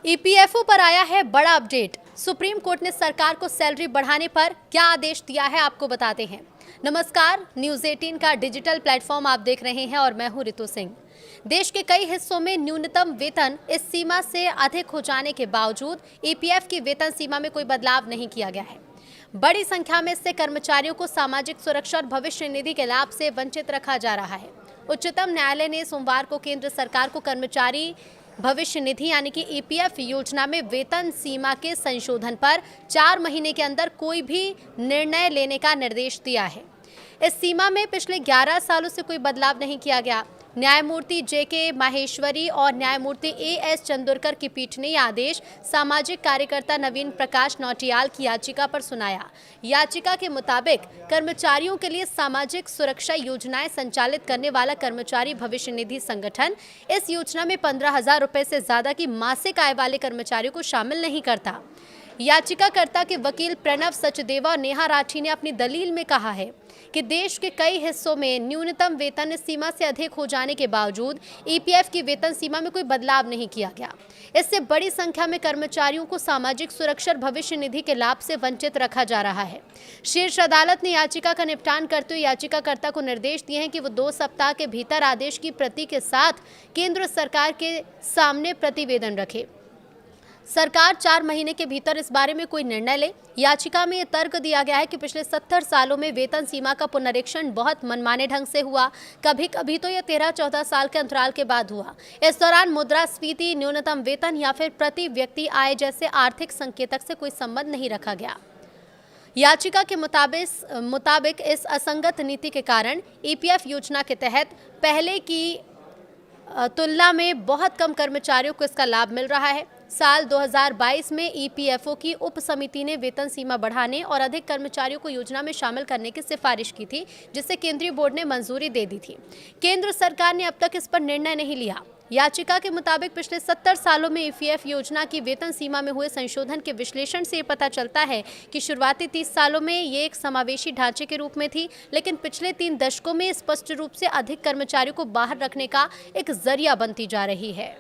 EPFO पर आया है बड़ा अपडेट। सुप्रीम कोर्ट ने सरकार को सैलरी बढ़ाने पर क्या आदेश दिया है, आपको बताते हैं। नमस्कार, न्यूज़ 18 का डिजिटल प्लेटफॉर्म आप देख रहे हैं और मैं हूं रितु सिंह। देश के कई हिस्सों में न्यूनतम वेतन इस सीमा से अधिक हो जाने के बावजूद ईपीएफ की वेतन सीमा में कोई बदलाव नहीं किया गया है। बड़ी संख्या में इससे कर्मचारियों को सामाजिक सुरक्षा और भविष्य निधि के लाभ से वंचित रखा जा रहा है। उच्चतम न्यायालय ने सोमवार को केंद्र सरकार को कर्मचारी भविष्य निधि यानी कि ईपीएफ योजना में वेतन सीमा के संशोधन पर 4 महीने के अंदर कोई भी निर्णय लेने का निर्देश दिया है। इस सीमा में पिछले 11 सालों से कोई बदलाव नहीं किया गया। न्यायमूर्ति जेके माहेश्वरी और न्यायमूर्ति एएस चंदोरकर की पीठ ने यह आदेश सामाजिक कार्यकर्ता नवीन प्रकाश नौटियाल की याचिका पर सुनाया। याचिका के मुताबिक कर्मचारियों के लिए सामाजिक सुरक्षा योजनाएं संचालित करने वाला कर्मचारी भविष्य निधि संगठन इस योजना में 15,000 रुपए से ज्यादा की मासिक आय वाले कर्मचारियों को शामिल नहीं करता। याचिकाकर्ता के वकील प्रणव सचदेवा और नेहा राठी ने अपनी दलील में कहा है कि देश के कई हिस्सों में न्यूनतम वेतन इस सीमा से अधिक हो जाने के बावजूद ईपीएफ की वेतन सीमा में कोई बदलाव नहीं किया गया। इससे बड़ी संख्या में कर्मचारियों को सामाजिक सुरक्षा और भविष्य निधि के लाभ से वंचित रखा जा रहा है। शीर्ष अदालत ने याचिका का निपटान करते हुए याचिकाकर्ता को निर्देश दिए हैं कि वो 2 सप्ताह के भीतर आदेश की प्रति के साथ केंद्र सरकार के सामने प्रतिवेदन रखे। सरकार 4 महीने के भीतर इस बारे में कोई निर्णय ले। याचिका में यह तर्क दिया गया है कि पिछले 70 सालों में वेतन सीमा का पुनरीक्षण बहुत मनमाने ढंग से हुआ। कभी कभी तो यह 13-14 साल के अंतराल के बाद हुआ। इस दौरान मुद्रास्फीति, न्यूनतम वेतन या फिर प्रति व्यक्ति आय जैसे आर्थिक संकेतक से कोई संबंध नहीं रखा गया। याचिका के मुताबिक इस असंगत नीति के कारण ईपीएफ योजना के तहत पहले की तुलना में बहुत कम कर्मचारियों को इसका लाभ मिल रहा है। साल 2022 में ईपीएफओ की उप समिति ने वेतन सीमा बढ़ाने और अधिक कर्मचारियों को योजना में शामिल करने की सिफारिश की थी, जिसे केंद्रीय बोर्ड ने मंजूरी दे दी थी। केंद्र सरकार ने अब तक इस पर निर्णय नहीं लिया। याचिका के मुताबिक पिछले 70 सालों में ईपीएफ योजना की वेतन सीमा में हुए संशोधन के विश्लेषण से ये पता चलता है कि शुरुआती 30 सालों में ये एक समावेशी ढांचे के रूप में थी, लेकिन पिछले 3 दशकों में स्पष्ट रूप से अधिक कर्मचारियों को बाहर रखने का एक जरिया बनती जा रही है।